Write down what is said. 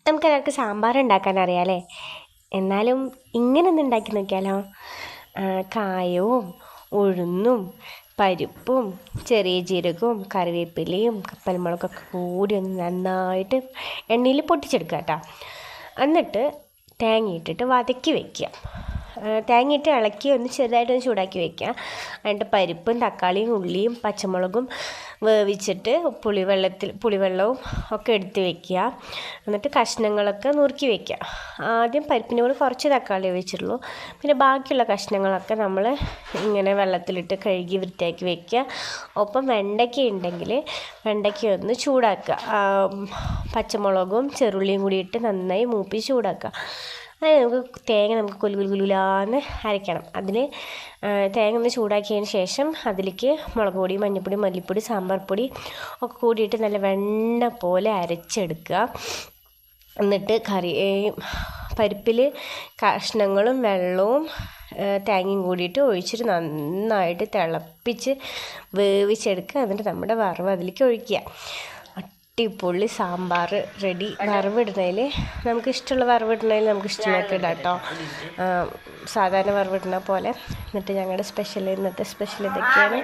നമുക്കൊരാൾക്ക് സാമ്പാർ ഉണ്ടാക്കാൻ അറിയാമല്ലേ? എന്നാലും ഇങ്ങനെ ഒന്ന് ഉണ്ടാക്കി നോക്കിയാലോ? കായവും ഉഴുന്നും പരിപ്പും ചെറിയ ജീരകവും കറിവേപ്പിലയും കപ്പൽമുളകൊക്കെ കൂടി ഒന്ന് നന്നായിട്ട് എണ്ണയിൽ പൊട്ടിച്ചെടുക്കുക കേട്ടോ. എന്നിട്ട് തേങ്ങ ഇട്ടിട്ട് വതക്കി വയ്ക്കുക. തേങ്ങ ഇട്ട് ഇളക്കി ഒന്ന് ചെറുതായിട്ടൊന്ന് ചൂടാക്കി വയ്ക്കുക. എന്നിട്ട് പരിപ്പും തക്കാളിയും ഉള്ളിയും പച്ചമുളകും വേവിച്ചിട്ട് പുളിവെള്ളവും ഒക്കെ എടുത്ത് വയ്ക്കുക. എന്നിട്ട് കഷ്ണങ്ങളൊക്കെ നുറുക്കി വയ്ക്കുക. ആദ്യം പരിപ്പിൻ്റെ കൂടെ കുറച്ച് തക്കാളി വെച്ചിട്ടുള്ളൂ. പിന്നെ ബാക്കിയുള്ള കഷ്ണങ്ങളൊക്കെ നമ്മൾ ഇങ്ങനെ വെള്ളത്തിലിട്ട് കഴുകി വൃത്തിയാക്കി വയ്ക്കുക. ഒപ്പം വെണ്ടയ്ക്ക ഉണ്ടെങ്കിൽ വെണ്ടയ്ക്ക ഒന്ന് ചൂടാക്കുക. പച്ചമുളകും ചെറുള്ളിയും കൂടി ഇട്ട് നന്നായി മൂപ്പിച്ച് ചൂടാക്കുക. അതായത് നമുക്ക് കുലുകുലുകുലാന്ന് അരയ്ക്കണം. അതിൽ തേങ്ങ ഒന്ന് ചൂടാക്കിയതിന് ശേഷം അതിലേക്ക് മുളക് പൊടി, മഞ്ഞൾപ്പൊടി, മല്ലിപ്പൊടി, സാമ്പാർ പൊടി ഒക്കെ കൂടിയിട്ട് നല്ല വെണ്ണ പോലെ അരച്ചെടുക്കുക. എന്നിട്ട് പരിപ്പിൽ കഷ്ണങ്ങളും വെള്ളവും തേങ്ങയും കൂടിയിട്ട് ഒഴിച്ചിട്ട് നന്നായിട്ട് തിളപ്പിച്ച് വേവിച്ചെടുക്കുക. എന്നിട്ട് നമ്മുടെ വറവ് അതിലേക്ക് ഒഴിക്കുക. അടിപൊളി സാമ്പാർ റെഡി. വറവിടുന്നതിൽ നമുക്കിഷ്ടമുള്ള വറവിടുന്നതിൽ നമുക്കിഷ്ടമുള്ളതൊക്കെ ഇടാം കേട്ടോ. സാധാരണ വറവിടുന്ന പോലെ. എന്നിട്ട് ഞങ്ങളുടെ ഇന്നത്തെ സ്പെഷ്യൽ ഇതൊക്കെയാണ്.